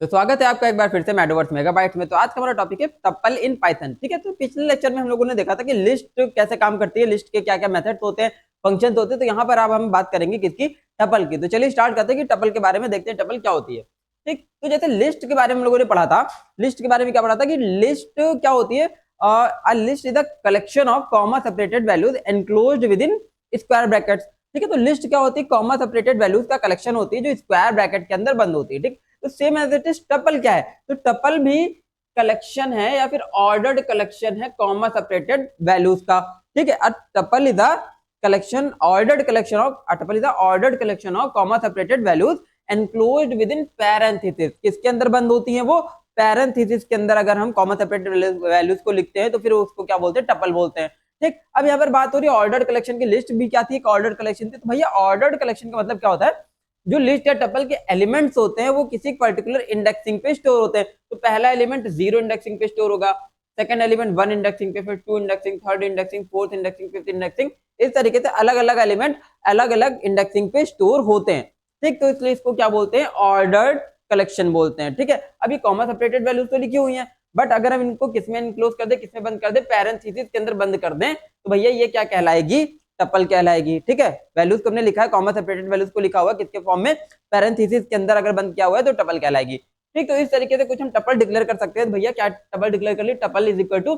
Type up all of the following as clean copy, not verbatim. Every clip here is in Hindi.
तो स्वागत है आपका एक बार फिर से मेटावर्स मेगाबाइट्स में। तो आज का हमारा टॉपिक है टपल इन पाइथन। ठीक है, तो पिछले लेक्चर में हम लोगों ने देखा था कि लिस्ट कैसे काम करती है, लिस्ट के क्या क्या मेथड्स होते हैं, फंक्शंस होते हैं। तो यहाँ पर अब हम बात करेंगे किसकी, टपल की। तो चलिए स्टार्ट करते हैं कि टपल के बारे में देखते हैं टपल क्या होती है। ठीक, तो जैसे लिस्ट के बारे में हम लोगों ने पढ़ा था, लिस्ट के बारे में क्या पढ़ा था कि लिस्ट क्या होती है। A list is the collection of comma separated values enclosed with in square brackets. ठीक है, तो लिस्ट क्या होती है, कॉमा सेपरेटेड वैल्यूज का कलेक्शन होती है जो स्क्वायर ब्रैकेट के अंदर बंद होती है। ठीक, तो same as it is tuple क्या है, तो टपल भी कलेक्शन है या फिर ऑर्डर्ड कलेक्शन है कॉमा सेपरेटेड वैल्यूज का। ठीक है, tuple is the collection ordered collection of tuple is the ordered collection of comma separated values enclosed within parenthesis. किसके अंदर बंद होती है वो, पैरेंथेसिस के अंदर। अगर हम कॉमा सेपरेटेड वैल्यूज को लिखते हैं तो फिर उसको क्या बोलते हैं, टपल बोलते हैं। ठीक, अब यहाँ पर बात हो रही है ऑर्डर्ड कलेक्शन की। लिस्ट भी क्या थी, एक ऑर्डर्ड कलेक्शन थी। तो भैया ऑर्डर्ड कलेक्शन का मतलब क्या होता है, जो लिस्ट या टपल के एलिमेंट्स होते हैं वो किसी पर्टिकुलर इंडेक्सिंग पे स्टोर होते हैं। तो पहला एलिमेंट 0 इंडेक्सिंग पे स्टोर होगा, सेकंड एलिमेंट 1 इंडेक्सिंग पे, फिर 2 indexing, third indexing, fourth indexing, fifth indexing. इस तरीके से अलग अलग एलिमेंट अलग अलग इंडेक्सिंग पे स्टोर होते हैं। ठीक, तो इसलिए इसको क्या बोलते हैं, ऑर्डर्ड कलेक्शन बोलते हैं। ठीक है, अब ये कॉमा सेपरेटेड वैल्यूज तो लिखी हुई है, बट अगर हम इनको किसमें इनक्लोज कर दे, किसमें बंद कर दे, पैरेंथेसिस के अंदर बंद कर दें, तो भैया ये क्या कहलाएगी, टपल कहलाएगी। ठीक है, वैल्यूज को हमने लिखा है, कॉमा सेपरेटेड वैल्यूज को लिखा हुआ है किसके फॉर्म में, पैरेंथेसिस के अंदर अगर बंद किया हुआ है तो टपल कहलाएगी। ठीक, तो इस तरीके से कुछ हम टपल डिक्लेयर कर सकते हैं। भैया क्या टपल डिक्लेयर कर ली, tuple is equal to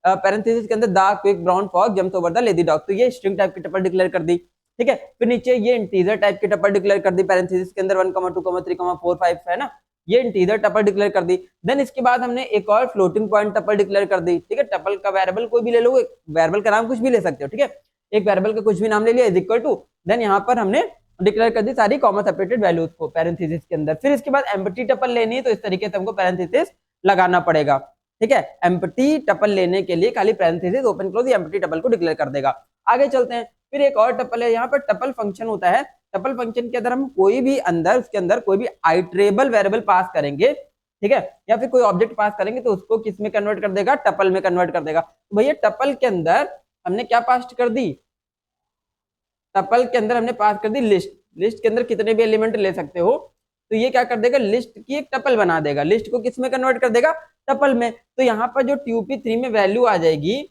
parenthesis के अंदर the quick brown fox jumps over the lazy dog. तो ये स्ट्रिंग टाइप की टपल डिक्लेयर कर दी। ठीक है, फिर नीचे ये इंटीजर टाइप की टपल डिक्लेयर कर दी, पैरेंथेसिस के अंदर 1, 2, 3, 4, 5 है ना, ये इंटीजर टपल डिक्लेयर कर दी। देन इसके बाद हमने एक और फ्लोटिंग पॉइंट टपल डिक्लेयर कर दी। ठीक है, टपल का वेरिएबल कोई भी ले लो, वेरिएबल का नाम कुछ भी ले सकते हो। ठीक है, एक वेरिएबल का कुछ भी नाम ले लिया, इज इक्वल टू, देन यहाँ पर हमने डिक्लेयर कर दी सारी कॉमा सेपरेटेड वैल्यूज को पैरेंथेसिस के अंदर। फिर इसके बाद एम्प्टी टपल लेनी है तो इस तरीके से हमको पैरेंथेसिस लगाना पड़ेगा। ठीक है, एम्प्टी टपल लेने के लिए खाली parenthesis open close empty tuple को डिक्लेयर कर देगा। आगे चलते हैं, फिर एक और टपल है, यहाँ पर टपल फंक्शन होता है। टपल फंक्शन के अंदर हम कोई भी अंदर उसके अंदर कोई भी आइटरेबल वेरिएबल पास करेंगे, ठीक है, या फिर कोई ऑब्जेक्ट पास करेंगे तो उसको किस में कन्वर्ट कर देगा, टपल में कन्वर्ट कर देगा। तो भैया टपल के अंदर हमने क्या पास कर दी, टपल के अंदर हमने पास कर दी लिस्ट। लिस्ट के अंदर कितने भी एलिमेंट ले सकते हो, तो ये क्या कर देगा, लिस्ट की एक टपल बना देगा, लिस्ट को किस में कन्वर्ट कर देगा, टपल में। तो यहाँ पर जो TUP3 में वैल्यू आ जाएगी,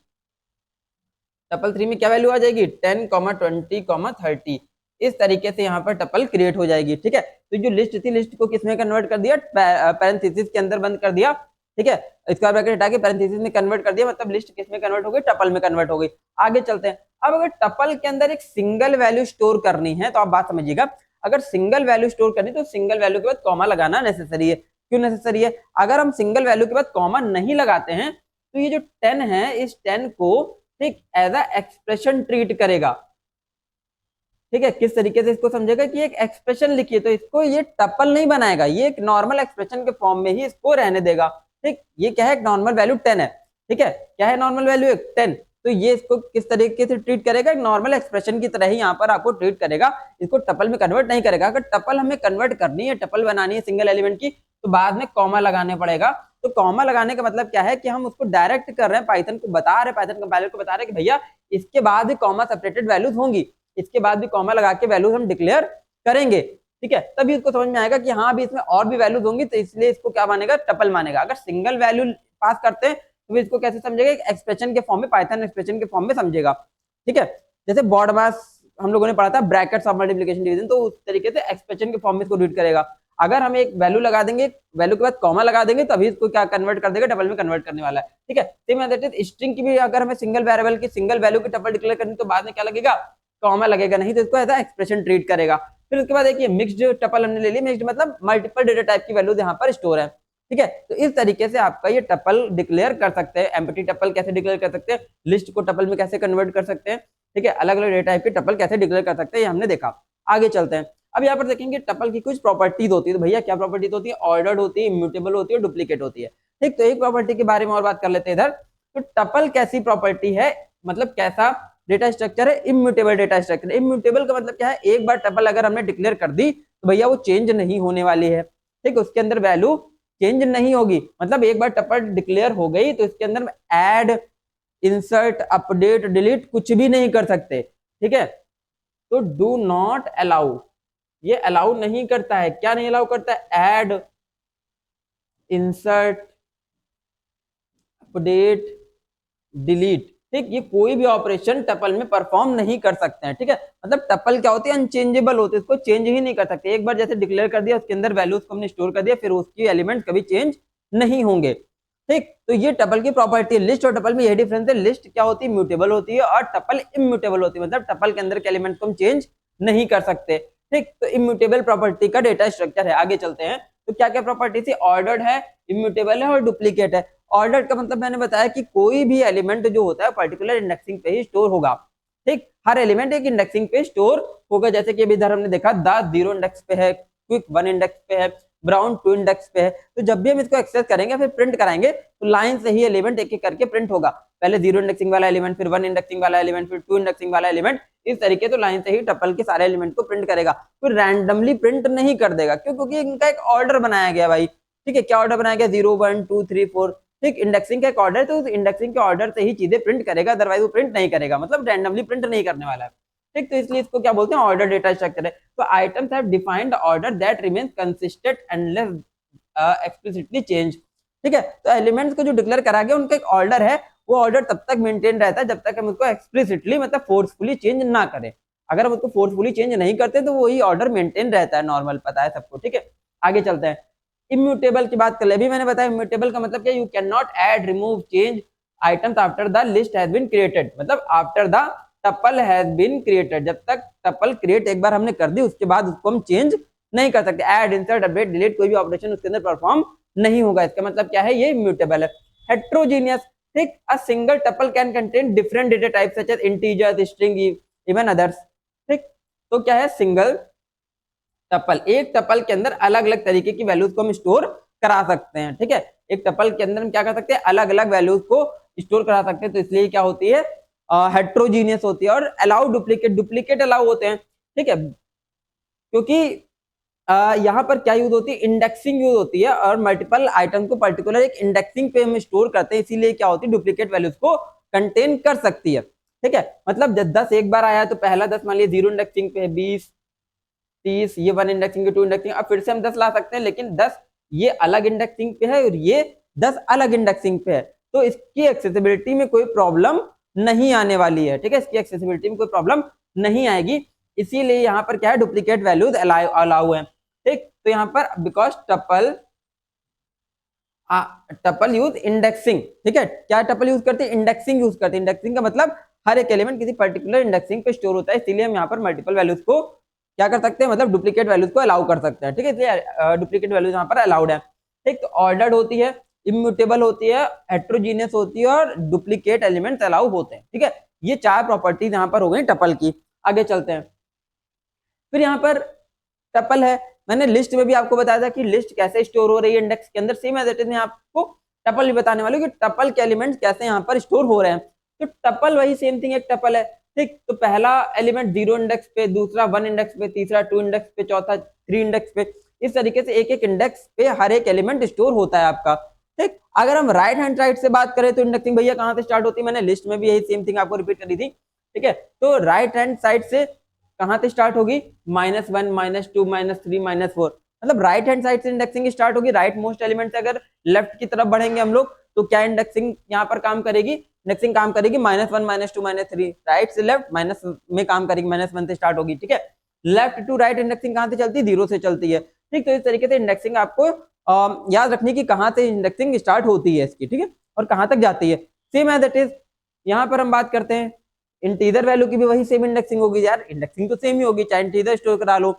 टपल 3 में क्या वैल्यू आ जाएगी, 10, 20, 30। इस तरीके से यहाँ पर टपल क्रिएट हो जाएगी। ठीक है, तो जो लिस्ट थी, लिस्ट को किसमें कन्वर्ट कर दिया, पैरेंथेसिस के अंदर बंद कर दिया। ठीक है, स्क्वायर ब्रैकेट हटा के पैरेंथेसिस में कन्वर्ट कर दिया, मतलब लिस्ट किसमें कन्वर्ट हो गई, टपल में कन्वर्ट हो गई। आगे चलते हैं, अब अगर टपल के अंदर एक सिंगल वैल्यू स्टोर करनी है तो आप बात समझिएगा, अगर सिंगल वैल्यू स्टोर करनी तो सिंगल वैल्यू के बाद कॉमा लगाना नेसेसरी है। क्यों नेसेसरी है, अगर हम सिंगल वैल्यू के बाद कॉमा नहीं लगाते हैं तो ये जो 10 है, इस 10 को ठीक एज अ एक्सप्रेशन ट्रीट करेगा। ठीक है, किस तरीके से इसको समझेगा कि एक एक्सप्रेशन लिखिए तो इसको ये टपल नहीं बनाएगा, ये एक नॉर्मल एक्सप्रेशन के फॉर्म में ही इसको रहने देगा। ठीक, ये क्या है, एक नॉर्मल वैल्यू 10 है। ठीक है, क्या है नॉर्मल वैल्यू 10, तो ये इसको किस तरीके से ट्रीट करेगा, एक नॉर्मल एक्सप्रेशन की तरह ही यहाँ पर आपको ट्रीट करेगा, इसको टपल में कन्वर्ट नहीं करेगा। अगर टपल हमें कन्वर्ट करनी है, टपल बनानी है सिंगल एलिमेंट की, तो बाद में कॉमा लगाने पड़ेगा। तो कॉमा लगाने का मतलब क्या है कि हम उसको डायरेक्ट कर रहे हैं, पाइथन को बता रहे हैं, पाइथन कंपाइलर को बता रहे हैं कि भैया इसके बाद भी कॉमा सेपरेटेड वैल्यूज होंगी, इसके बाद भी कॉमा लगा के वैल्यूज हम डिक्लेयर करेंगे। ठीक है, तभी उसको समझ में आएगा कि हाँ अभी इसमें और भी वैल्यूज होंगी, तो इसलिए इसको क्या मानेगा, टपल मानेगा। अगर सिंगल वैल्यू पास करते हैं तो इसको कैसे समझेगा, एक एक्सप्रेशन के फॉर्म में, पाइथन एक्सप्रेशन के फॉर्म में समझेगा। ठीक है, जैसे बॉड मास हम लोगों ने पढ़ा था, ब्रैकेट्स ऑफ मल्टीप्लिकेशन डिवीजन, तो उस तरीके से एक्सप्रेशन के फॉर्म में इसको रीड करेगा। अगर हम एक वैल्यू लगा देंगे, वैल्यू के बाद कॉमा लगा देंगे, तभी इसको क्या कन्वर्ट कर देगा, डबल में कन्वर्ट करने वाला है। ठीक है, same as it is string की भी अगर हमें सिंगल वेरिएबल की सिंगल वैल्यू की टपल डिक्लेयर करनी तो बाद में क्या लगेगा, कॉमा लगेगा, नहीं तो इसको ऐसा एक्सप्रेशन ट्रीट करेगा। फिर उसके बाद देखिए मिक्स्ड टपल हमने ले ली, मिक्स्ड मतलब मल्टीपल डेटा टाइप की वैल्यूज यहाँ पर स्टोर है। ठीक है, तो इस तरीके से आपका ये टपल डिक्लेयर कर सकते हैं। एम्प्टी टपल कैसे डिक्लेयर कर सकते हैं, लिस्ट को टपल में कैसे कन्वर्ट कर सकते हैं। ठीक है, अलग अलग डेटा टाइप के टपल कैसे डिक्लेयर कर सकते हैं, ये हमने देखा। आगे चलते हैं, अब यहाँ पर देखेंगे टपल की कुछ प्रॉपर्टीज होती है। तो भैया क्या प्रॉपर्टीज होती है, ऑर्डर्ड होती है, इम्यूटेबल होती है, डुप्लीकेट होती है। ठीक, तो एक प्रॉपर्टी के बारे में और बात कर लेते हैं इधर। तो टपल कैसी प्रॉपर्टी है, मतलब कैसा डेटा स्ट्रक्चर है, इम्यूटेबल डेटा स्ट्रक्चर। इम्यूटेबल का मतलब क्या है, एक बार टपल अगर हमने डिक्लेयर कर दी तो भैया वो चेंज नहीं होने वाली है। ठीक, उसके अंदर वैल्यू चेंज नहीं होगी, मतलब एक बार टपल डिक्लेयर हो गई तो इसके अंदर ऐड, इंसर्ट, अपडेट, डिलीट कुछ भी नहीं कर सकते। ठीक है, तो डू नॉट अलाउ, ये अलाउ नहीं करता है। क्या नहीं अलाउ करता है, ऐड, इंसर्ट, अपडेट, डिलीट, ठीक, ये कोई भी ऑपरेशन टपल में परफॉर्म नहीं कर सकते हैं, ठीक है। मतलब टपल क्या होती है, अनचेंजेबल होती है, इसको चेंज ही नहीं कर सकते। एक बार जैसे डिक्लेयर कर दिया, उसके अंदर वैल्यूज को हमने स्टोर कर दिया, फिर उसकी एलिमेंट कभी चेंज नहीं होंगे, ठीक। तो ये टपल की प्रॉपर्टी है। लिस्ट और टपल में यही डिफरेंस है, लिस्ट क्या होती है, म्यूटेबल होती है, और टपल इम्यूटेबल होती है, मतलब टपल के अंदर के एलिमेंट को हम चेंज नहीं कर सकते, ठीक। तो इम्यूटेबल प्रॉपर्टी का डेटा स्ट्रक्चर है। आगे चलते हैं, तो क्या क्या प्रॉपर्टी थी, ऑर्डर्ड है, इम्यूटेबल है और डुप्लीकेट है। ऑर्डर्ड का मतलब मैंने बताया कि कोई भी एलिमेंट जो होता है पर्टिकुलर इंडेक्सिंग पे ही स्टोर होगा, ठीक। हर एलिमेंट एक इंडेक्सिंग पे स्टोर होगा, जैसे कि अभी इधर हमने देखा द 0 इंडेक्स पे है, क्विक 1 इंडेक्स पे है, ब्राउन 2 इंडेक्स पे है। तो जब भी हम इसको एक्सेस करेंगे फिर प्रिंट कराएंगे, तो लाइन से ही एलिमेंट एक एक करके प्रिंट होगा। पहले 0 इंडेक्सिंग वाला एलिमेंट, फिर 1 इंडेक्सिंग वाला एलिमेंट, फिर 2 इंडेक्सिंग वाला एलिमेंट, इस तरीके तो लाइन से ही टपल के सारे एलिमेंट को प्रिंट करेगा, फिर रैंडमली प्रिंट नहीं कर देगा। क्यों? क्योंकि इनका एक ऑर्डर बनाया गया भाई, ठीक है। क्या ऑर्डर बनाया गया, 0 1 2 3 4, ठीक। इंडेक्सिंग का एक ऑर्डर, तो उस इंडेक्सिंग के ऑर्डर से ही चीजें प्रिंट करेगा, अदरवाइज वो प्रिंट नहीं करेगा, मतलब रैंडमली प्रिंट नहीं करने वाला है, ठीक। तो इसलिए इसको क्या बोलते हैं, ऑर्डर डेटा स्ट्रक्चर है। तो items have defined order that remains consistent unless explicitly change, ठीक है। तो एलिमेंट्स को जो डिक्लेयर करा गया उनका एक ऑर्डर है, वो ऑर्डर तब तक मेंटेन रहता है जब तक हम उसको एक्सप्लिसिटली मतलब फोर्सफुली चेंज ना करें। अगर हम उसको फोर्सफुली चेंज नहीं करते तो वही ऑर्डर मेंटेन रहता है, नॉर्मल, पता है सबको, ठीक है। आगे चलते हैं, इम्यूटेबल की बात कर ले। अभी मैंने बताया इम्यूटेबल का मतलब क्या, you can not add, remove, change items after the list has been created, मतलब after the tuple has been created, जब तक टपल क्रिएट एक बार हमने कर दी उसके बाद उसको हम चेंज नहीं कर सकते। ऐड, इंसर्ट, अपडेट, डिलीट, कोई भी ऑपरेशन उसके अंदर परफॉर्म नहीं होगा। इसका मतलब क्या है, ये इम्यूटेबल है। हेट्रोजीनियस, ठीक, a single tuple can contain different data types such as integers, string, even others, ठीक। तो क्या है, सिंगल टपल, एक टपल के अंदर अलग अलग तरीके की वैल्यूज को हम स्टोर करा सकते हैं, ठीक है। एक टपल के अंदर हम क्या कर सकते हैं, अलग अलग वैल्यूज को स्टोर करा सकते हैं, तो इसलिए क्या होती है, हेट्रोजीनियस होती है। और अलाउ डुप्लीकेट, डुप्लीकेट अलाउ होते हैं, ठीक है, क्योंकि यहाँ पर क्या यूज होती है, इंडेक्सिंग यूज होती है, और मल्टीपल आइटम को पर्टिकुलर एक इंडेक्सिंग पे हम स्टोर करते हैं, इसीलिए क्या होती है, डुप्लीकेट वैल्यूज को कंटेन कर सकती है, ठीक है। मतलब जब 10 एक बार आया तो पहला 10 मान लीजिए 0 इंडेक्सिंग पे है, 20 30 ये 1 इंडेक्सिंग के 2 इंडेक्सिंग, अब फिर से हम 10 ला सकते हैं, लेकिन 10 ये अलग इंडेक्सिंग पे है और ये 10 अलग इंडेक्सिंग पे है, तो इसकी एक्सेसिबिलिटी में कोई प्रॉब्लम नहीं आने वाली है, ठीक है। इसकी एक्सेसिबिलिटी में कोई प्रॉब्लम नहीं आएगी, इसीलिए यहाँ पर क्या है, डुप्लीकेट वैल्यूज अलाउ है, ठीक। तो यहाँ पर बिकॉज टपल यूज इंडेक्सिंग, ठीक है। क्या टपल यूज करते हैं, इंडेक्सिंग यूज करते हैं। इंडेक्सिंग का मतलब हर एक एलिमेंट किसी पर्टिकुलर इंडेक्सिंग पे स्टोर होता है, इसीलिए हम यहाँ पर मल्टीपल वैल्यूज को क्या कर सकते हैं, मतलब डुप्लीकेट वैल्यूज को अलाउ कर सकते हैं, ठीक है। इसलिए डुप्लीकेट वैल्यूज यहाँ पर अलाउड है, ठीक। तो ऑर्डर्ड होती है, इम्यूटेबल होती है, हेट्रोजीनियस होती है, और डुप्लीकेट एलिमेंट्स अलाउ होते हैं, ठीक है। ये 4 प्रॉपर्टीज यहाँ पर हो गई टपल की। आगे चलते हैं, फिर यहाँ पर टपल है, मैंने लिस्ट में भी आपको बताया था कि लिस्ट कैसे स्टोर हो रही है इंडेक्स के अंदर, सेम एज इट इज मैं आपको टपल भी बताने वाला हूँ कि टपल के एलिमेंट्स कैसे यहाँ पर स्टोर हो रहे हैं। तो टपल वही सेम थिंग, एक टपल है, ठीक। तो पहला एलिमेंट 0 इंडेक्स पे, दूसरा 1 इंडेक्स पे, तीसरा 2 इंडेक्स पे, चौथा 3 इंडेक्स पे, इस तरीके से एक एक इंडेक्स पे हर एक एलिमेंट स्टोर होता है आपका, ठीक। अगर हम राइट हैंड साइड से बात करें तो इंडेक्सिंग भैया कहाँ से स्टार्ट होती है, मैंने लिस्ट में भी यही सेम थिंग आपको रिपीट करी थी, ठीक है। तो राइट हैंड साइड से कहां से स्टार्ट होगी, -1 -2 -3 -4, मतलब राइट हैंड साइड से इंडेक्सिंग स्टार्ट होगी। राइट मोस्ट एलिमेंट से अगर लेफ्ट की तरफ बढ़ेंगे हम लोग तो क्या इंडेक्सिंग यहाँ पर काम करेगी, इंडेक्सिंग काम करेगी -1 -2 -3, राइट से लेफ्ट माइनस में काम करेगी, -1 से स्टार्ट होगी, ठीक है। लेफ्ट टू राइट इंडेक्सिंग कहां से चलती है, 0 से चलती है, ठीक। तो इस तरीके से इंडेक्सिंग आपको याद रखनी कि कहां से इंडेक्सिंग स्टार्ट होती है इसकी, ठीक है, और कहां तक जाती है। सेम एज इट इज यहाँ पर हम बात करते हैं इंटीजर वैल्यू की भी वही सेम इंडेक्सिंग होगी यार, इंडेक्सिंग तो सेम ही होगी, चाहे इंटीजर स्टोर करा लो,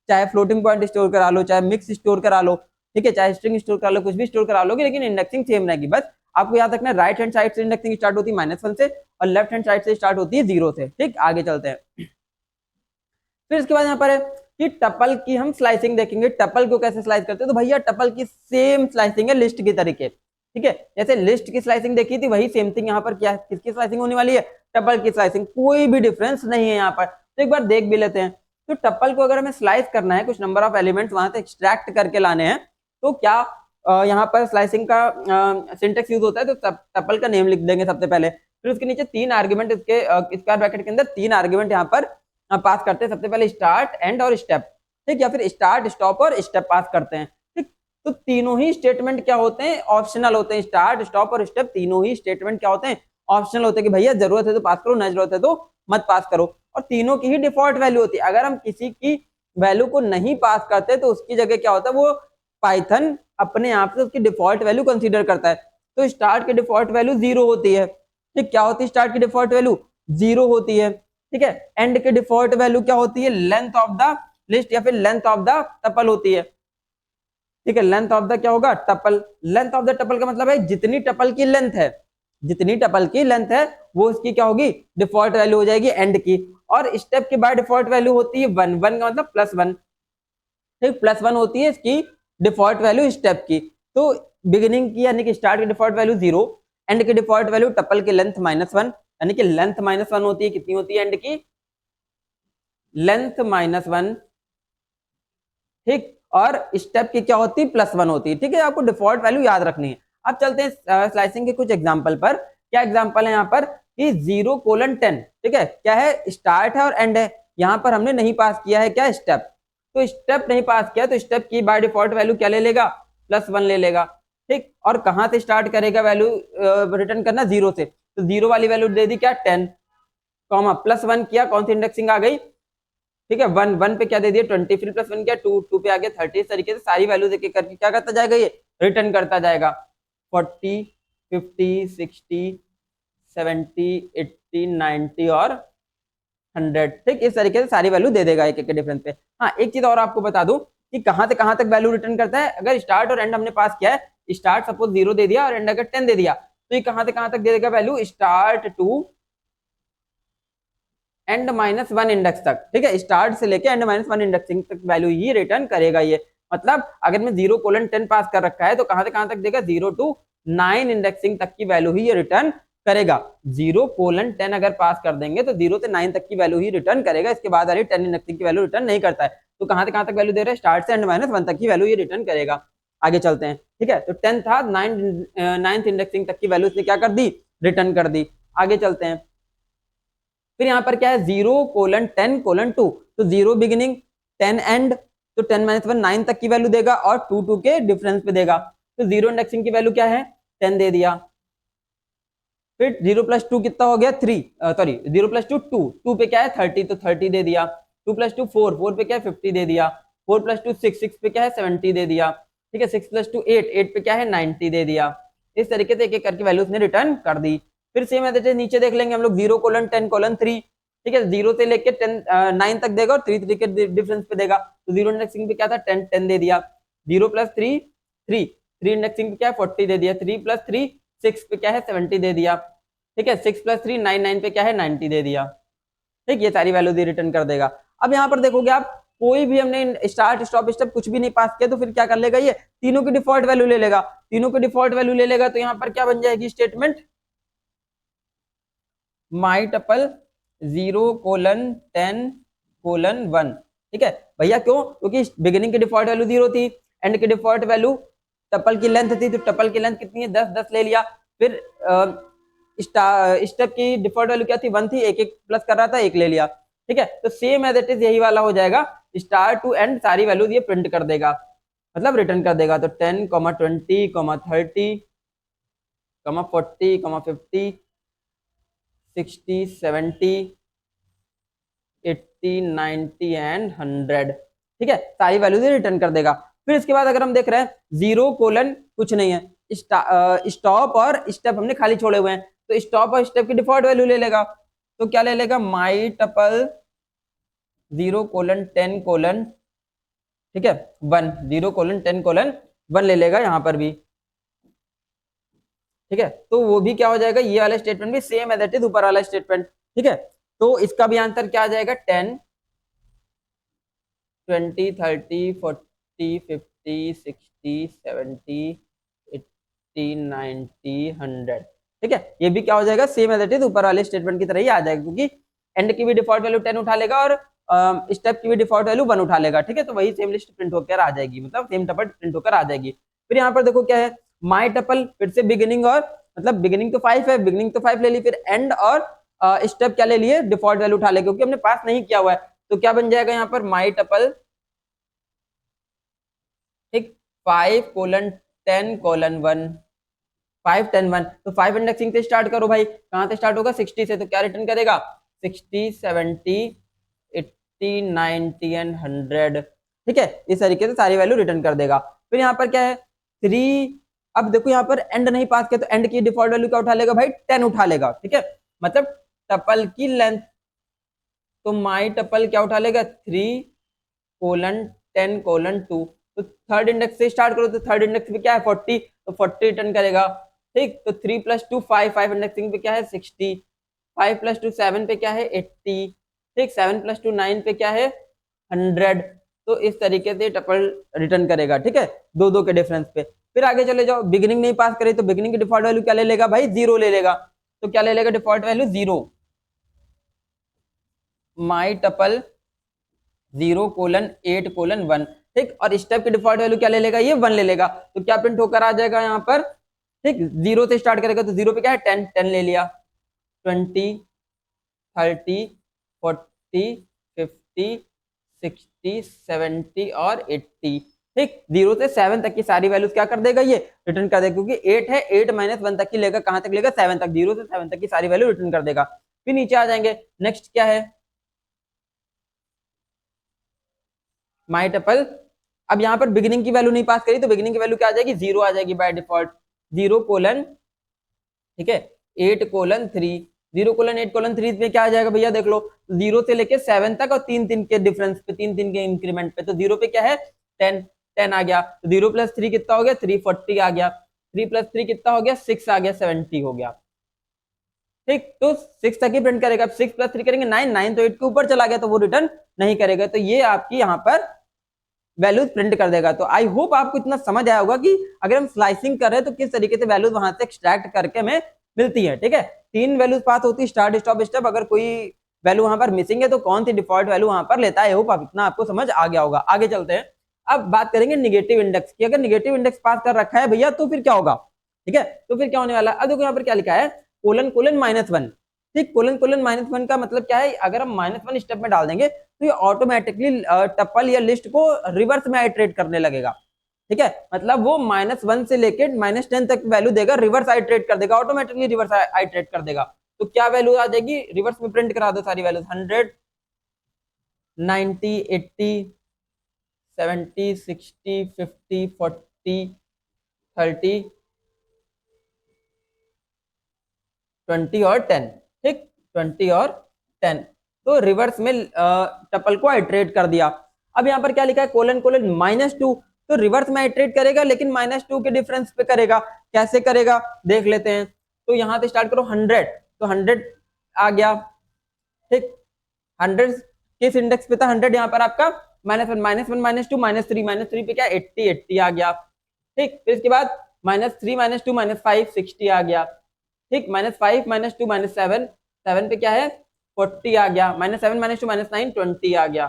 चाहे फ्लोटिंग पॉइंट स्टोर करा लो, चाहे मिक्स स्टोर करा लो, ठीक है, चाहे स्ट्रिंग स्टोर करा लो, कुछ भी स्टोर करा लोगे, लेकिन इंडेक्सिंग सेम रहेगी। बस आपको याद रखना है राइट हैंड साइड से इंडेक्सिंग स्टार्ट होती है -1 से, और लेफ्ट हैंड साइड से स्टार्ट होती है 0 से, ठीक। आगे चलते हैं, फिर इसके बाद यहाँ पर है कि टपल की हम स्लाइसिंग देखेंगे। टपल को कैसे स्लाइस करते हैं, तो भैया टपल की सेम स्लाइसिंग है लिस्ट की तरीके, ठीक है। जैसे लिस्ट की स्लाइसिंग देखी थी वही सेम थिंग यहाँ पर क्या है, किसकी स्लाइसिंग होने वाली है, टपल की स्लाइसिंग, कोई भी डिफरेंस नहीं है यहाँ पर। तो एक बार देख भी लेते हैं, तो टपल को अगर हमें स्लाइस करना है, कुछ नंबर ऑफ एलिमेंट्स वहां से एक्सट्रैक्ट करके लाने हैं, तो क्या यहाँ पर स्लाइसिंग का सिंटेक्स यूज होता है। तो टपल का नेम लिख देंगे सबसे पहले, फिर उसके नीचे 3 आर्ग्यूमेंट, इसके स्क्वायर ब्रैकेट के अंदर 3 आर्ग्यूमेंट यहाँ पर पास करते हैं। सबसे पहले स्टार्ट, एंड और स्टेप, ठीक, या फिर स्टार्ट, स्टॉप और स्टेप पास करते हैं, ठीक। तो तीनों ही स्टेटमेंट क्या होते हैं, ऑप्शनल होते हैं। स्टार्ट, स्टॉप और स्टेप तीनों ही स्टेटमेंट क्या होते हैं, ऑप्शनल होते हैं कि भैया जरूरत है तो पास करो, ना जरूरत है तो मत पास करो। और तीनों की ही डिफॉल्ट वैल्यू होती है। अगर हम किसी की वैल्यू को नहीं पास करते तो उसकी जगह क्या होता है, वो पाइथन अपने आप से उसकी डिफॉल्ट वैल्यू कंसीडर करता है। तो स्टार्ट की डिफॉल्ट वैल्यू 0 होती है। ठीक, क्या होती है स्टार्ट की डिफॉल्ट वैल्यू, 0 होती है। ठीक है, एंड की डिफॉल्ट वैल्यू क्या होती है, लेंथ ऑफ द लिस्ट या फिर लेंथ ऑफ द टपल होती है। ठीक है, लेंथ ऑफ द क्या होगा, tuple. Length of the tuple का मतलब है जितनी टपल की लेंथ है, जितनी टपल की लेंथ है वो उसकी क्या होगी, डिफॉल्ट वैल्यू हो जाएगी एंड की। और स्टेप की बाय डिफॉल्ट वैल्यू होती है 1, 1 का मतलब +1। ठीक, +1 होती है इसकी डिफॉल्ट वैल्यू स्टेप की। तो बिगिनिंग की यानी कि स्टार्ट की डिफॉल्ट वैल्यू 0, एंड की डिफॉल्ट वैल्यू टपल की लेंथ -1, यानी कि लेंथ -1 होती है। कितनी होती है एंड की, लेंथ -1। ठीक, और स्टेप की क्या होती है, +1 होती है। ठीक है, आपको डिफॉल्ट वैल्यू याद रखनी है। अब चलते हैं स्लाइसिंग के कुछ एग्जांपल पर। क्या एग्जांपल है यहाँ पर कि 0:10। ठीक है, क्या है, स्टार्ट है और एंड है। यहाँ पर हमने नहीं पास किया है क्या, स्टेप। तो स्टेप नहीं पास किया तो स्टेप की बाय डिफॉल्ट वैल्यू क्या ले लेगा, +1 ले लेगा। ठीक, और कहाँ से स्टार्ट करेगा वैल्यू रिटर्न करना, 0 से। तो 0 वाली वैल्यू दे दी क्या, 10, कॉमा +1 किया, कौन सी इंडेक्सिंग आ गई, ठीक है, 1, 1 पे क्या दे दिया 20, फिर +1 किया 2, 2 पे आ गया 30। इस तरीके से सारी वैल्यू देके करके क्या करता जाएगा, ये रिटर्न करता जाएगा। 40, 50, 60, 70, 80, 90 और 100। ठीक, इस तरीके से सारी वैल्यू दे देगा एक एक के डिफरेंस पे। हाँ, एक चीज और आपको बता दूं कि कहां से कहां तक वैल्यू रिटर्न करता है। अगर स्टार्ट और एंड हमने पास किया है, स्टार्ट सपोज 0 दे दिया और एंड अगर 10 दे दिया, तो ये कहां से कहां तक दे देगा value, start to end -1 index तक। ठीक है, स्टार्ट से लेके एंड -1 इंडेक्सिंग तक वैल्यू ही रिटर्न करेगा ये। मतलब अगर मैं 0:10 पास कर रखा है तो कहां से कहां तक देगा, 0 to 9 इंडेक्सिंग तक की वैल्यू ही ये रिटर्न करेगा। 0:10 अगर पास कर देंगे तो 0 से 9 तक की वैल्यू ही रिटर्न करेगा। इसके बाद वाली 10 इंडेक्सिंग की वैल्यू रिटर्न नहीं करता है। तो कहां से कहां तक वैल्यू दे रहा है, स्टार्ट से एंड -1 तक की वैल्यू ये रिटर्न करेगा। आगे चलते हैं। ठीक है, तो 10 था, 9th इंडेक्सिंग तक की वैल्यू इसने क्या कर दी, रिटर्न कर दी। आगे चलते हैं। फिर यहाँ पर क्या है, 0:10:2। तो 0 बिगिनिंग, 10 एंड, तो 10 - 1 9 तक की वैल्यू देगा और 2 2 के डिफरेंस पे देगा। तो 0 इंडेक्सिंग की वैल्यू क्या है, 10 दे दिया। फिर 0 + 2 कितना हो गया, 3, सॉरी 0 + 2 2, 2 पे क्या है 30, तो 30 दे दिया। 2 + 2 4, 4 पे क्या है 50 दे दिया। 4 + 2 6, 6 पे क्या है 70 दे दिया। ठीक है, 6 + 2 8, 8 पे क्या है 90 दे दिया। इस तरीके से एक एक करके वैल्यू उसने रिटर्न कर दी। फिर सेम है नीचे देख लेंगे हम लोग, 0:10:3। ठीक है, 0 से लेके 9 तक देगा और 3 3 के डिफरेंस पे देगा। तो 0 इंडेक्सिंग पे क्या था, 10 10 दे दिया। 0 + 3 3, 3 इंडेक्सिंग पे क्या है 40 दे दिया। 3 + 3 6 पे क्या है 70 दे दिया। ठीक है, 6 + 3 9, 9 पे क्या है 90 दे दिया। ठीक, ये सारी वैल्यू रिटर्न कर देगा। अब यहाँ पर देखोगे आप, कोई भी हमने स्टार्ट स्टॉप स्टेप कुछ भी नहीं पास किया तो फिर क्या कर लेगा, ये तीनों की डिफॉल्ट वैल्यू ले लेगा। तीनों की डिफॉल्ट वैल्यू ले लेगा तो यहाँ पर क्या बन जाएगी स्टेटमेंट, माई टपल 0:10:1। ठीक है भैया, क्यों, क्योंकि बिगिनिंग की डिफॉल्ट वैल्यू 0 थी, एंड की डिफॉल्ट वैल्यू टपल की लेंथ थी, तो टपल की लेंथ कितनी है 10, 10 ले लिया। फिर स्टेप की डिफॉल्ट वैल्यू क्या थी, 1 थी, एक एक प्लस कर रहा था, एक ले लिया। ठीक है, तो सेम एज इट इज यही वाला हो जाएगा, स्टार्ट टू एंड सारी वैल्यू ये प्रिंट कर देगा, मतलब रिटर्न कर देगा। तो 10, 20, 30, 40, 50, 60, 70, 80, 90 एंड 100। ठीक है, सारी वैल्यूज रिटर्न कर देगा। फिर इसके बाद अगर हम देख रहे हैं 0: कुछ नहीं है, स्टॉप और स्टेप हमने खाली छोड़े हुए हैं, तो स्टॉप और स्टेप की डिफॉल्ट वैल्यू ले लेगा। तो क्या ले लेगा, माई टपल 0:10:, ठीक है 1, 0:10:1 ले लेगा यहाँ पर भी। ठीक है, तो वो भी क्या हो जाएगा, ये वाला स्टेटमेंट भी सेम एज इट इज ऊपर वाला स्टेटमेंट। ठीक है, तो इसका भी आंसर क्या आ जाएगा, 10, 20, 30, 40, 50, 60, 70, 80, 90, 100। ठीक है, ये भी क्या हो जाएगा, सेम एज इट इज ऊपर वाले स्टेटमेंट की तरह ही आ जाएगा, क्योंकि एंड की भी डिफॉल्ट वैल्यू 10 उठा लेगा और स्टेप की भी डिफॉल्ट वैल्यू 1 उठा लेगा। ठीक है, तो वही सेम लिस्ट प्रिंट होकर आ जाएगी, मतलब सेम टपल प्रिंट होकर आ जाएगी। फिर यहाँ पर देखो क्या है, माई टपल, फिर से बिगिनिंग, और मतलब बिगिनिंग तो 5 है, बिगिनिंग तो 5 ले ली, फिर एंड और स्टेप क्या ले लिए, डिफॉल्ट वैल्यू उठा ले, क्योंकि हमने पास नहीं किया हुआ है। तो क्या बन जाएगा यहाँ पर, माई टपल, ठीक 5:10:1 5:10:1 तो 5 इंडेक्सिंग से स्टार्ट करो भाई, कहां से स्टार्ट होगा 60 से, तो क्या रिटर्न करेगा 60 70 80 90 एंड 100। ठीक है, इस तरीके से सारी वैल्यू रिटर्न कर देगा। फिर यहाँ पर क्या है 3, अब देखो यहाँ पर एंड नहीं पास किया तो एंड की डिफॉल्ट वैल्यू क्या उठा लेगा भाई 10 उठा लेगा। ठीक है, मतलब टपल की लेंथ, तो माई टपल क्या उठा लेगा 3:10:2, तो थर्ड इंडेक्स से स्टार्ट करो, तो थर्ड इंडेक्स पे क्या है 40, तो 40 रिटर्न करेगा। ठीक, तो 3 + 2 5, 5 इंडेक्सिंग पे क्या है 60, 5 + 2 7 पे क्या है 80, ठीक 7 + 2 9 पे क्या है 100। तो इस तरीके से टपल रिटर्न करेगा। ठीक है, दो दो के डिफरेंस पे। फिर आगे चले जाओ, बिगिनिंग नहीं पास करे तो बिगिनिंग की डिफॉल्ट वैल्यू क्या ले लेगा भाई 0 ले लेगा, तो क्या ले लेगा डिफॉल्ट वैल्यू 0, माई टपल 0:8:1। ठीक, और स्टेप की डिफॉल्ट वैल्यू क्या ले लेगा ये 1 ले लेगा, तो क्या प्रिंट होकर आ जाएगा यहाँ पर। ठीक, 0 से स्टार्ट करेगा तो 0 पे क्या है 10, 10 ले लिया, 20 30 40 50 60 70 और 80। ठीक, 0 से 7 तक की सारी वैल्यूज क्या कर देगा ये रिटर्न कर देगा, क्योंकि 8 है 8 - 1 तक की लेगा, कहां तक लेगा 7 तक, 0 से 7 तक की सारी वैल्यू रिटर्न कर देगा। फिर नीचे आ जाएंगे, नेक्स्ट क्या है माई टपल। अब यहाँ पर बिगिनिंग की वैल्यू नहीं पास करी तो बिगिनिंग की वैल्यू क्या आ जाएगी 0 आ जाएगी बाय डिफॉल्ट, 0:, ठीक है 8:3, 0:8:3 में क्या आ जाएगा भैया देख लो, 0 से लेके 7 तक और 3 3 के डिफरेंस पे, 3 3 के इंक्रीमेंट पे, तो 0 पे क्या है 10, 10 आ गया, तो 0 + 3 कितना हो गया 340 आ गया, 3 + 3 कितना हो गया 6 आ गया, 70 हो गया। ठीक, तो 6 तक ही प्रिंट करेगा, 6 + 3 करेंगे 9, 9 तो 8 के ऊपर चला गया तो वो रिटर्न नहीं करेगा, तो ये आपकी यहाँ पर वैल्यूज प्रिंट कर देगा। तो आई होप आपको इतना समझ आया होगा कि अगर हम स्लाइसिंग कर रहे हैं तो किस तरीके से वैल्यूज वहां से एक्सट्रैक्ट करके हमें मिलती है। ठीक है, 3 वैल्यूज पास होती है, स्टार्ट स्टॉप स्टेप, अगर कोई वैल्यू वहां पर मिसिंग है तो कौन सी डिफॉल्ट वैल्यू वहां पर लेता है। आई होप आप इतना आपको समझ आ गया होगा। आगे चलते हैं, अब बात करेंगे निगेटिव इंडेक्स की। अगर निगेटिव इंडेक्स पास कर रखा है भैया तो फिर क्या होगा, ठीक है, तो फिर क्या होने वाला है। अब देखो यहाँ पर क्या लिखा है ::-1। ठीक, ::-1 का मतलब क्या है, अगर हम -1 स्टेप में डाल देंगे तो ये ऑटोमेटिकली टपल या लिस्ट को रिवर्स में आइटरेट करने लगेगा। ठीक है, मतलब वो -1 से लेके -10 तक वैल्यू देगा, रिवर्स आइटरेट कर देगा, ऑटोमेटिकली रिवर्स आइटरेट कर देगा। तो क्या वैल्यू आ जाएगी, रिवर्स में प्रिंट करा दो सारी वैल्यूज, 100 90 80 70 60 50 40 30 20 और 10। ठीक, 20 और 10, तो रिवर्स में टपल को आइटरेट कर दिया। अब यहाँ पर क्या लिखा है ::-2, तो रिवर्स में आइटरेट करेगा लेकिन -2 के डिफरेंस पे करेगा। कैसे करेगा देख लेते हैं, तो यहाँ से स्टार्ट करो 100, तो 100 आ गया। ठीक, 100 किस इंडेक्स पे था 100, यहाँ पर आपका -1 -1 -2 -3 -3 पे क्या 80 80 आ गया। ठीक, फिर इसके बाद -3 -2 -5 60 आ गया। ठीक, -5 -2 -7 7 पे क्या है 40 आ गया, -7 -2 -9 20 आ गया।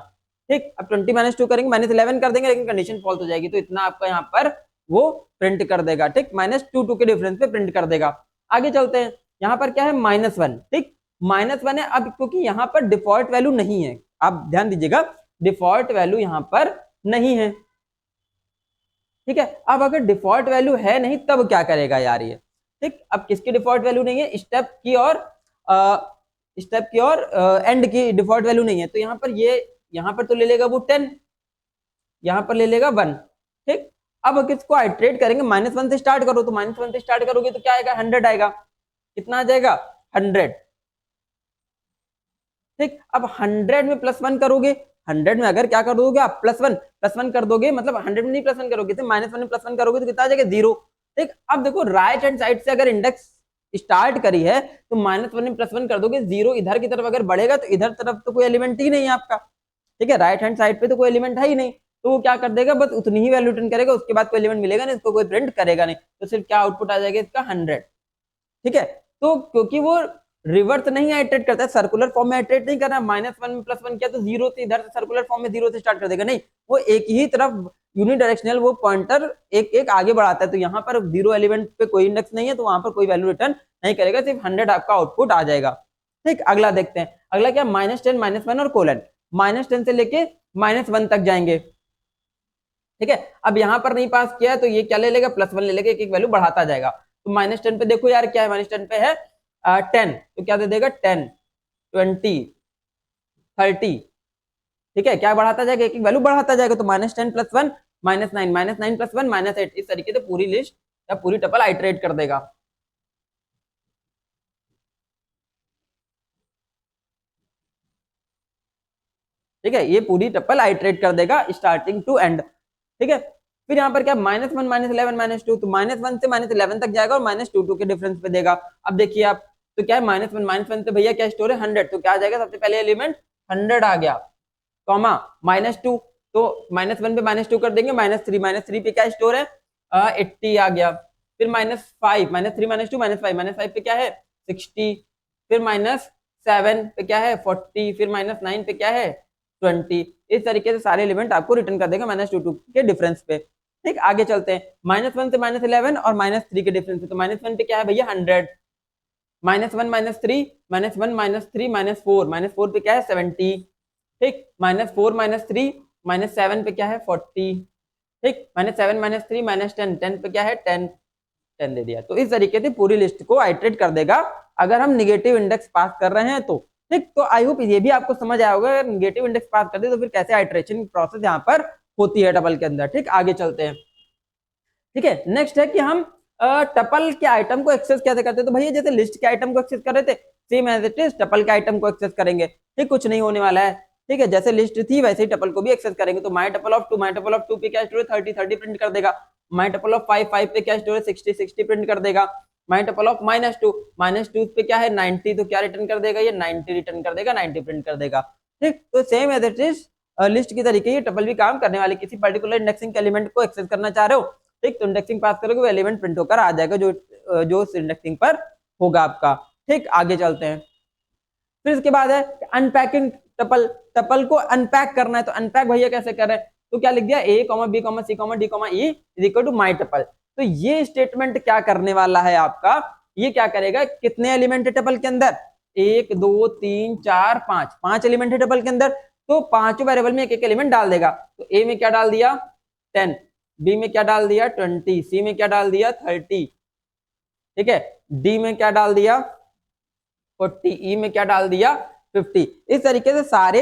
ठीक, अब 20 -2 करेंगे -11 कर देंगे लेकिन कंडीशन फॉल्स हो जाएगी, तो इतना आपका यहाँ पर वो प्रिंट कर देगा। ठीक, -2 के डिफरेंस पे प्रिंट कर देगा। आगे चलते हैं, यहाँ पर क्या है -1। ठीक, -1 है, अब क्योंकि यहाँ पर डिफॉल्ट वैल्यू नहीं है, आप ध्यान दीजिएगा डिफॉल्ट वैल्यू यहाँ पर नहीं है। ठीक है, अब अगर डिफॉल्ट वैल्यू है नहीं तब क्या करेगा यार ये। ठीक, अब किसकी डिफॉल्ट वैल्यू नहीं है, स्टेप की और एंड की डिफॉल्ट वैल्यू नहीं है, तो यहाँ पर ये यहाँ पर तो ले लेगा वो 10, यहाँ पर ले लेगा 1। ठीक, अब अगर इसको आइटरेट करेंगे -1 से स्टार्ट करो, तो -1 से स्टार्ट करोगे तो क्या आएगा 100 आएगा, कितना आ जाएगा 100। ठीक, अब 100 में +1 करोगे, 100 में अगर क्या कर दोगे आप +1 कर दोगे, मतलब 100 में नहीं +1 करोगे, तो -1 में +1 करोगे तो कितना आ जाएगा 0। ठीक, अब देखो राइट हैंड साइड से अगर इंडेक्स स्टार्ट करी है तो -1 में +1 कर दोगे, 0 इधर की तरफ अगर बढ़ेगा तो इधर तरफ तो कोई एलिमेंट ही नहीं है आपका। ठीक है, राइट हैंड साइड पे तो कोई एलिमेंट है ही नहीं, तो वो क्या कर देगा बस उतनी ही वैल्यू रिटर्न करेगा, उसके बाद कोई एलिमेंट मिलेगा नहीं, इसको कोई प्रिंट करेगा नहीं, तो सिर्फ क्या आउटपुट आ जाएगा इसका 100। ठीक है, तो क्योंकि वो रिवर्स नहीं आइटरेट करता है, सर्कुलर फॉर्म में आइटरेट नहीं करना, -1 में +1 किया तो 0 से इधर से सर्कुलर फॉर्म में 0 से स्टार्ट कर देगा, नहीं वो एक ही तरफ यूनिडायरेक्शनल वो पॉइंटर एक एक आगे बढ़ाता है, तो यहाँ पर 0 एलिमेंट पे कोई इंडेक्स नहीं है तो वहां पर कोई वैल्यू रिटर्न नहीं करेगा, सिर्फ 100 आपका आउटपुट आ जाएगा। ठीक, अगला देखते हैं, अगला क्या -10 -1 और कोलन, -10 से लेके -1 तक जाएंगे। ठीक है। अब यहाँ पर नहीं पास किया है तो ये क्या ले लेगा, +1 ले लेगा, एक एक वैल्यू बढ़ाता जाएगा। तो -10 पे देखो यार क्या है, -10 पे है 10, तो क्या दे देगा 10, 20, 30। ठीक है, क्या बढ़ाता जाएगा, एक एक वैल्यू बढ़ाता जाएगा। तो -10 + 1 -9, -9 + 1 -8, इस तरीके से पूरी लिस्ट या पूरी टपल आइटरेट कर देगा। ठीक है, ये पूरी टपल आइटरेट कर देगा स्टार्टिंग टू एंड। ठीक है, फिर यहाँ पर क्या -1 -11 -2, तो -1 से -11 तक जाएगा और -2 के डिफरेंस पे देगा। अब देखिए आप, तो क्या है -1 तो भैया क्या स्टोर है 100, तो क्या आ जाएगा, सबसे पहले एलिमेंट 100 आ गया, कॉमा -2, तो -1 पे -2 कर देंगे, -3 पे क्या स्टोर है 80 आ गया। फिर -5, -3 -2 -5, -5 पे क्या है 60, फिर -7 पे क्या है 40, फिर -9 पे क्या है 20। इस तरीके से सारे एलिमेंट आपको रिटर्न कर देगा -2 के डिफरेंस पे। ठीक, आगे चलते हैं, -1 से -11 और -3 के डिफरेंस पे। तो -1 पे क्या है भैया 100, -1 -3 -1 -3 -4, -4 पे क्या है 70। ठीक, -4 -3 -7 पे क्या है 40। ठीक, -7 -3 -10, 10 पे क्या है 10, 10 दे दिया। तो इस तरीके से पूरी लिस्ट को आइटरेट कर देगा अगर हम निगेटिव इंडेक्स पास कर रहे हैं तो। ठीक, तो आई होप ये भी आपको समझ आया होगा, अगर निगेटिव इंडेक्स पास कर दे तो फिर कैसे आइटरेशन प्रोसेस यहाँ पर होती है टपल के अंदर। ठीक, आगे चलते हैं। ठीक है, नेक्स्ट है कि हम टपल के आइटम को एक्सेस कैसे करते हैं। तो भैया जैसे लिस्ट के आइटम को एक्सेस कर रहे थे, same as it is tuple के आइटम को एक्सेस करेंगे। ठीक, कुछ नहीं होने वाला है। ठीक है, जैसे लिस्ट थी वैसे ही टपल को भी एक्सेस करेंगे। तो माई टपल ऑफ 2 पे क्या स्टोर है 30, 30 प्रिंट कर देगा। माई टपल ऑफ 5, 5 पे क्या स्टोर है 60, 60 प्रिंट कर देगा। माई टपल ऑफ -2 पे क्या है 90, तो क्या रिटर्न कर देगा, ये 90 रिटर्न कर देगा, 90 प्रिंट कर देगा। ठीक, तो same as it is list की तरीके ये टपल भी काम करने वाले। किसी पर्टिकुलर इंडेक्सिंग एलिमेंट को एक्सेस करना चाह रहे हो, ठीक, तो इंडेक्सिंग पास करोगे वो एलिमेंट प्रिंट होकर आ जाएगा जो उस इंडेक्सिंग पर होगा आपका। ठीक, आगे चलते हैं। फिर इसके बाद है अनपैकिंग टपल। टपल को अनपैक करना है, तो अनपैक भैया कैसे कर रहे हैं, तो क्या लिख दिया a, b, c, d, e is equal to my tuple. तो ये स्टेटमेंट क्या करने वाला है आपका, ये क्या करेगा, कितने एलिमेंट है टपल के अंदर 1 2 3 4 5, 5 एलिमेंट है टपल के अंदर। तो पांचों वेरिएबल में एक एक एलिमेंट डाल देगा। तो a में क्या डाल दिया 10, बी में क्या डाल दिया 20, सी में क्या डाल दिया 30, ठीक है, डी में क्या डाल दिया 40, ई में क्या डाल दिया 50। इस तरीके से सारे